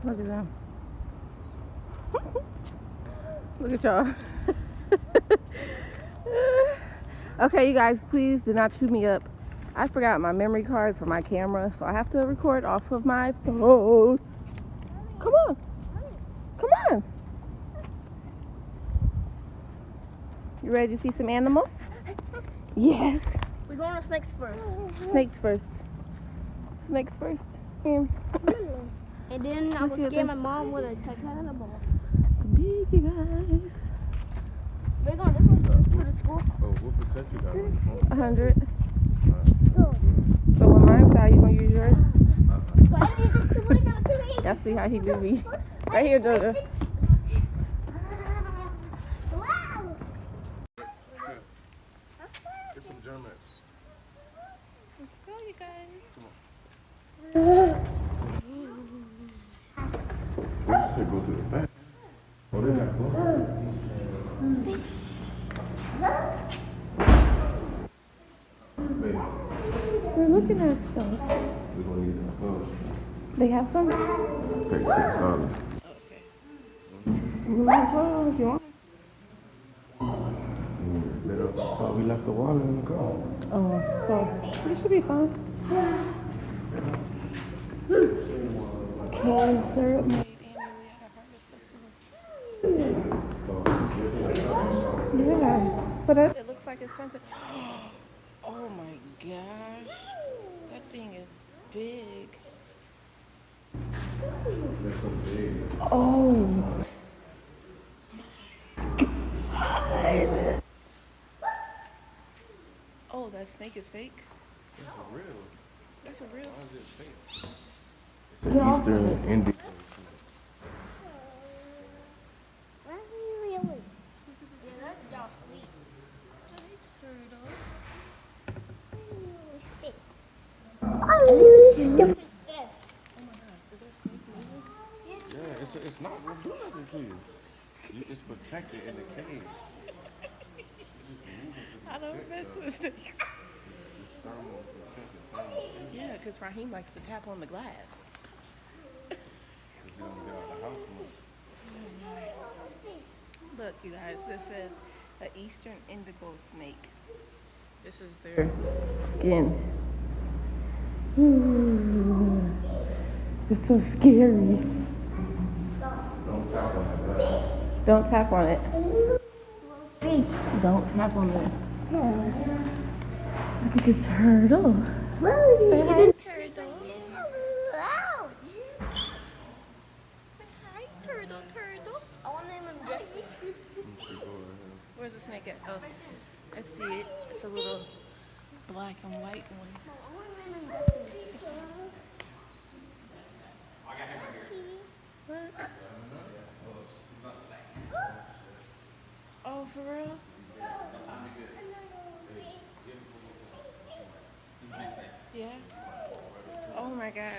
Look at them. Look at y'all. Okay, you guys, please do not chew me up. I forgot my memory card for my camera, so I have to record off of my phone. Come on. Come on. You ready to see some animals? Yes. We're going to snakes first. Snakes first. Snakes first. And then I will scare my mom with a Titanic ball. Big, you guys. We're going this way to the school. Oh, what percent you got on the phone? 100. So when mine's out, you gonna use yours? Y'all see how he do me. Right here, Jojo. Get some Germans. Let's go, you guys. We should go to the back. Oh, they're not close. Baby, We're looking at stuff. we're gonna need that clothes. They have some? Pay $6. Okay. As well, if you want. Oh, we left the water in the car. Oh, so we should be fine. Cane syrup made annually at a harvest festival. Yeah, but it looks like it's something. Oh my gosh, that thing is big. Oh God. Oh, that snake is fake? That's real. That's a real Why is snake. it fake? It's an Eastern Indian. Yeah, it's not gonna do nothing to you. It's protected in the cage. I don't mess with snakes. Yeah, because Raheem likes to tap on the glass. Look, you guys, this is an Eastern indigo snake. This is their skin. Ooh, it's so scary. Don't tap on it. Don't tap on it. Look at the turtle. Say hi, turtle. Hi, turtle, turtle. I want to name him Jeffy. Where's the snake at? Oh, I see it. It's a little black and white one. I want to name him Jeffy. Look. Oh, for real? Yeah. Oh my gosh.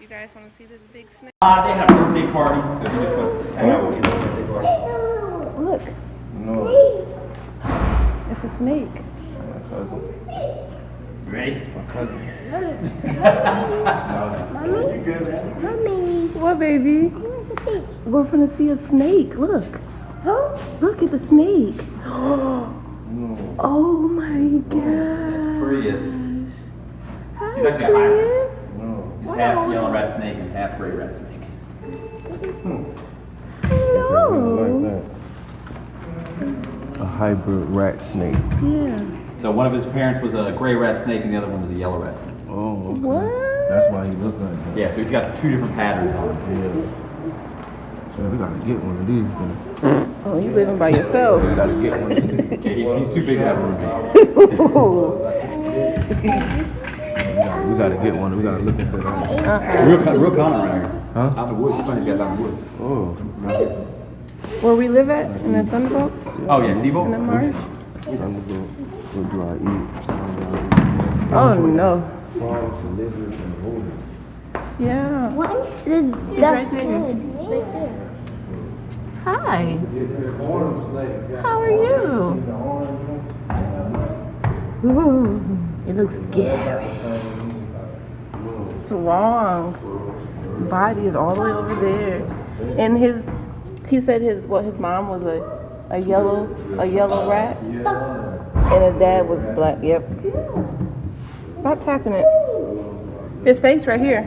You guys want to see this big snake? They had a birthday party, so we just went to hang out with your birthday party. Look. No, It's a snake. my cousin. Ready? My cousin. Mommy. What, baby? We're gonna see a snake. Look. Look at the snake. No. Oh my gosh. That's Prius. Hi, He's actually a hybrid. Prius. No. He's half yellow rat snake and half gray rat snake. Hello. Like that. A hybrid rat snake. Yeah. So one of his parents was a gray rat snake and the other one was a yellow rat snake. Oh, okay. What? That's why he looked like that. Yeah, so he's got two different patterns on him. Yeah. So we gotta get one of these. Then. Oh, you living by yourself. We gotta get one of these. Yeah, he's too big to have a roommate. We gotta get one. We gotta look into that. Real common around here. Huh? Out in the woods. You find these guys out in the woods. Oh. Where we live at? In the Thunderbolt? Oh yeah, Tebow? In the marsh? What do I eat? Oh no. Frogs, lizards, and rodents. Yeah. What? He's right there. Right there. Hi. How are you? Ooh, it looks scary. It's long. body is all the way over there. And he said his mom was a yellow rat. And his dad was black. Yep. Stop tapping it. His face right here.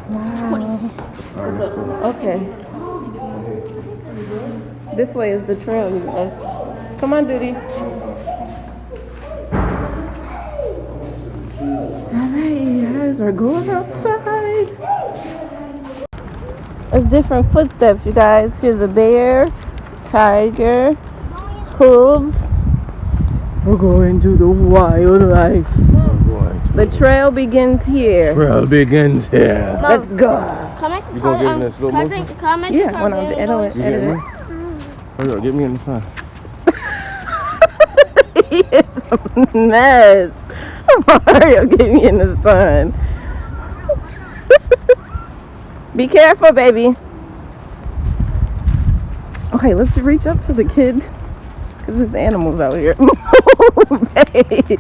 Wow. Okay. This way is the trail, you guys. Come on, Duty. Alright, you guys are going outside. It's different footsteps, you guys. Here's a bear, tiger, hooves. We're going to the wildlife. The trail begins here. Trail begins here. Let's go. You gonna get in that slow motion? Yeah, when I'm editing. You get me? Hurry up, get me in the sun. He is a mess. Hurry up, get me in the sun. Be careful, baby. Okay, let's reach up to the kids. Because there's animals out here. Babe.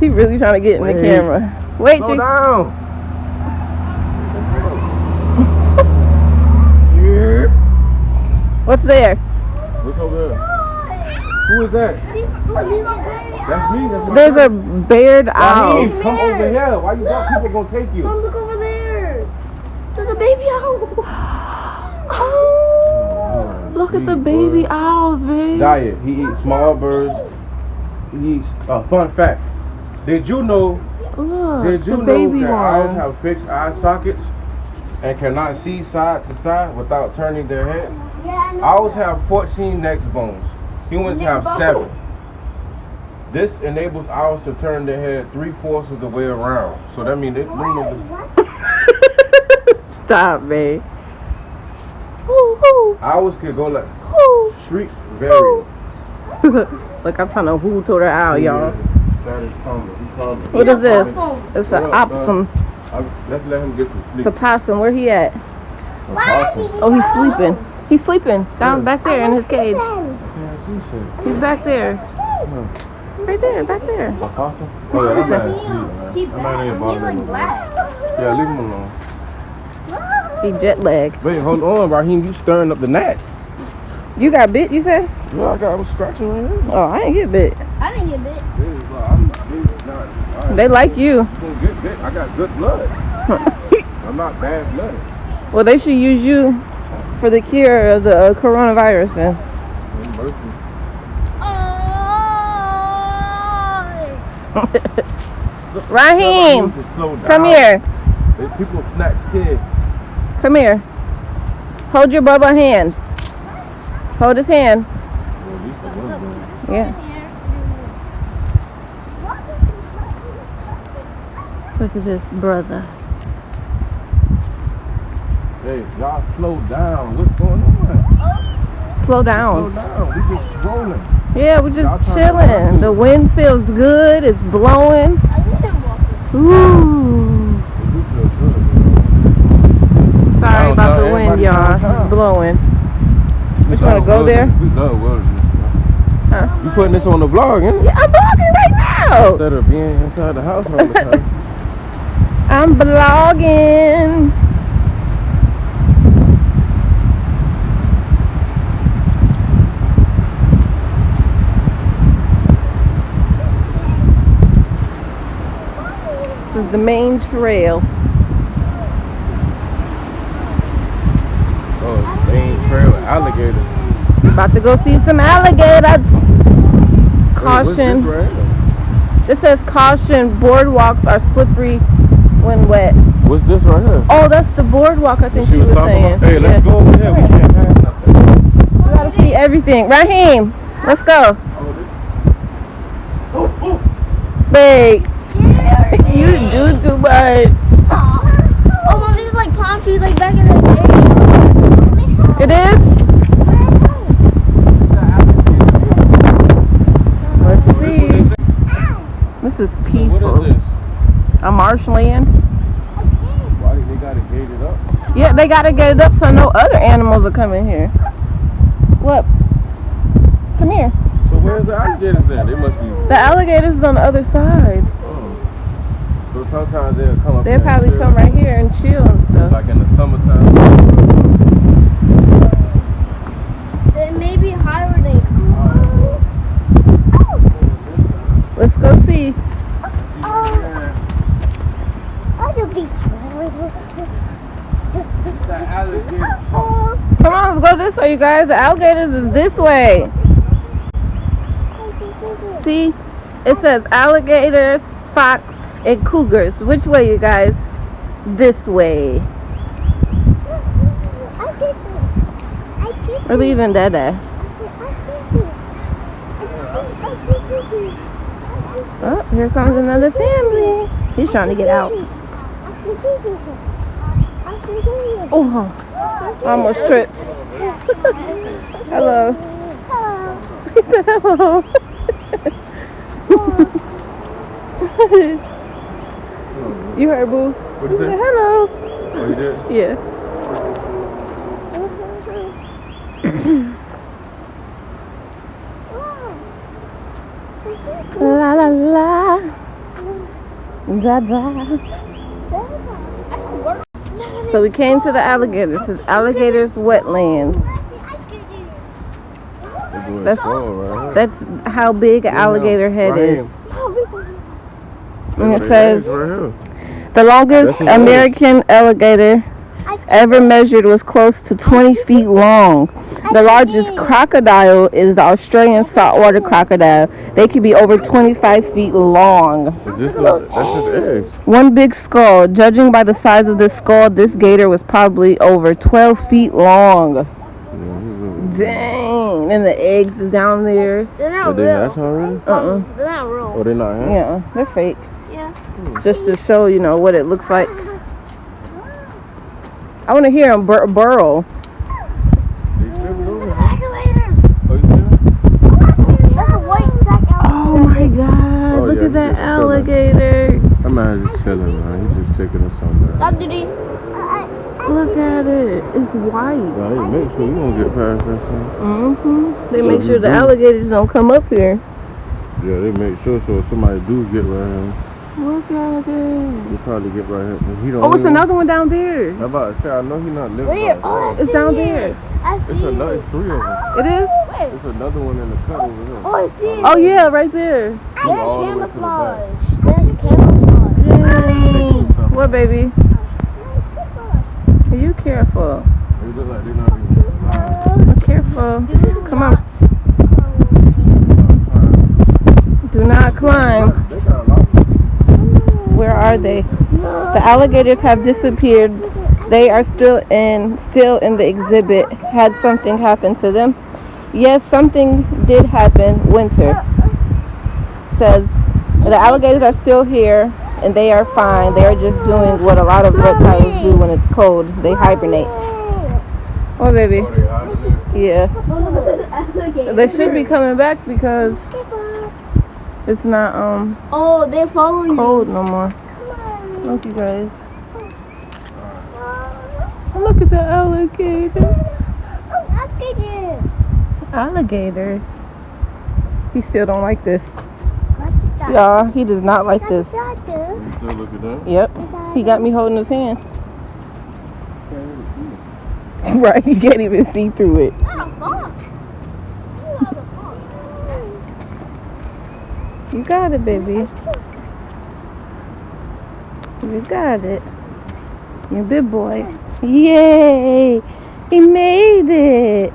He really trying to get in the camera. Wait, Slow down. What's there? What's over there? Who is that? That's me. That's my There's a friend. bared owl. Raheem, come over here. Why you got people gonna take you? Mom, look over there. There's a baby owl. Oh, look at the baby owls, babe. Diet. He eats small birds. He eats. Fun fact. Did you know? Look, Did you the know baby that owls ones. have fixed eye sockets and cannot see side to side without turning their heads? Owls have 14 neck bones. Humans have 7. This enables owls to turn their head 3/4 of the way around. So that means they Stop, babe. owls can go like shrieks very low. Look, I'm trying to who to the owl, y'all. That is common. What is this? It's an opossum. Let's let him get some It's sleep. a possum. Where he at? Oh, he's sleeping. He's sleeping down back there in his cage. He's back there. Right there, back there. Possum? Oh, yeah, I'm not asleep, man. I'm not even bothering him. Yeah, leave him alone. He jet lagged. Wait, hold on, Raheem. You stirring up the gnats. You got bit, you said? Yeah, I was scratching right here. Oh, I ain't get bit. I didn't get bit. They like you. You gonna get bit. I got good blood. I'm not bad blooded. Well, they should use you for the cure of the coronavirus then. Raheem, come here. People snatch kids. Come here. Hold your Bubba hand. Hold his hand. Yeah. Look at this brother. Hey, y'all slow down. What's going on? Slow Slow down. down. We just rolling. Yeah, we're Y'all just trying to chilling. The wind feels good. It's blowing. Ooh. We feel good. Sorry about the wind, y'all. It's blowing. We want to go there? We love wilderness. Huh? You putting this on the vlog, ain't it? Yeah, I'm vlogging right now. Instead of being inside the house all the time. I'm vlogging. This is the main trail. Oh, main trail of alligators. About to go see some alligators. Caution. Hey, what's this right here? This says caution, boardwalks are slippery when wet. What's this right here? Oh, that's the boardwalk I think she was talking saying. about? Hey, let's go over here. We can't pass nothing. We gotta see everything. Raheem, let's go. Thanks. You do too much. Oh, Mom, these like palm trees like back in the day. It is? Let's see. This is peaceful. What is this? A marshland. Why they got it gated up? Yeah, they gotta get it up so no other animals are coming here. What? Come here. So where's the alligators then? They must be. The alligators is on the other side. So sometimes they'll come up. They'll probably come right here and chill and stuff. Like in the summertime. Then maybe hibernate. Let's go see. The beach. The alligator. Come on, let's go this way, you guys. The alligators is this way. See? It says alligators, fox, and cougars. Which way, you guys? This way. We're leaving Dada. Oh, here comes another family. He's trying to get out. Oh, I almost tripped. Hello. He said hello. You heard, boo? What did you say? Hello. Oh, you did? Yeah. La la la. Da da. So we came to the alligators. This is alligators wetlands. That's how big an alligator head is. And it says the longest American alligator ever measured was close to 20 feet long. The largest crocodile is the Australian saltwater crocodile. They can be over 25 feet long. Is this that's just eggs? One big skull. Judging by the size of this skull, this gator was probably over 12 feet long. Dang. And the eggs is down there. They're not They real. hatch already? They're not real. Oh, they're not hatch? Yeah, they're fake. Yeah. Just to show, you know, what it looks like. I want to hear them burrow. Alligators. Oh, you see them? That's a white sack alligator. Oh my God! Look yeah, at that he's just alligator. That man just chilling, man. He's just taking us somewhere. Stop, Diddy. Look at it. It's white. Yeah, they make sure you don't get past that thing. They make sure the alligators don't come up here. Yeah, they make sure so if somebody do get right here, Look at it. they probably get right here. He don't Oh, it's live- another one down there. I'm about to say, I know he's not living Where? by Oh, I himself. It's see down it. there. I see It's another, it's three of them. It is? Wait. It's another one in the cut over here. Oh, I see it. Oh yeah, right there. There's all the way to the camouflage. There's camouflage. Yay. What, baby? Are you careful? They look like they're not even alive. Be careful. Come on. Do not climb. They got a lot of Where are they? The alligators have disappeared. They are still in the exhibit. Had something happened to them? Yes, something did happen. Winter. Says the alligators are still here and they are fine. They are just doing what a lot of reptiles do when it's cold. They hibernate. Oh, baby. Yeah. They should be coming back because it's not Oh, they're following you. cold no more. Look, you guys. Look at the alligators. Alligators. He still don't like this. Y'all, he does not like this. You still look at that? Yep. He got me holding his hand. Right, you can't even see through it. Not a fox. You got it, baby. You got it. You're a big boy. Yay! He made it.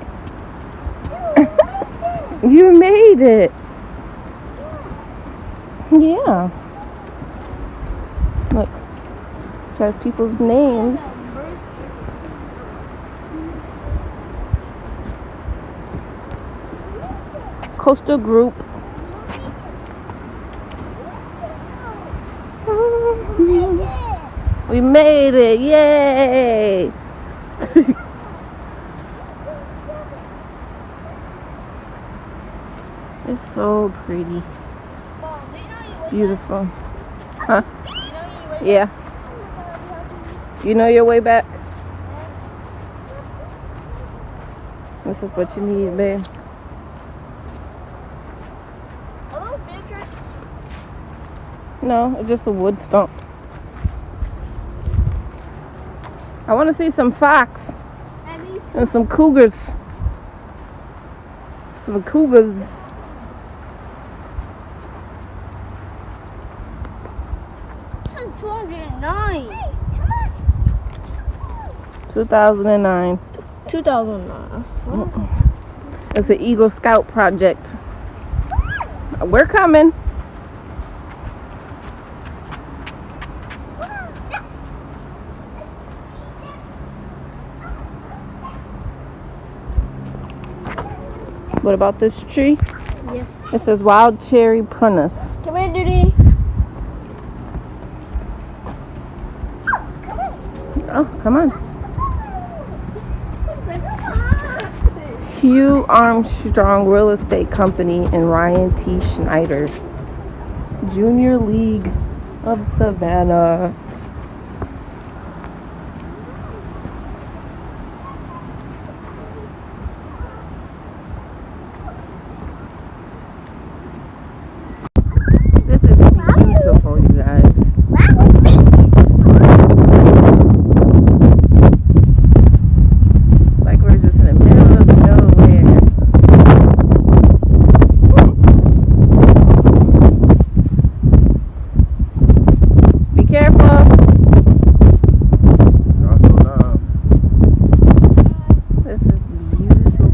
You made it. Yeah. Look. It has people's names. Coastal Group. We made it. Yay! It's so pretty. Beautiful. Huh? Yeah. You know your way back? This is what you need, babe. Are those beer tracks? No, it's just a wood stump. I want to see some fox and some cougars. Some cougars. This is 209. 2009. 2009. It's an Eagle Scout project. We're coming. What about this tree? Yeah. It says wild cherry prunus. Come here, Duty. Oh, come on. Hugh Armstrong Real Estate Company and Ryan T. Schneider. Junior League of Savannah. This is beautiful, you guys. Like we're just in the middle of nowhere. Be careful. This is beautiful.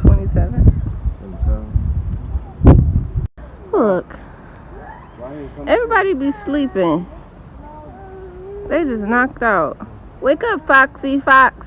27. Look. Everybody be sleeping. They just knocked out. Wake up, Foxy Fox.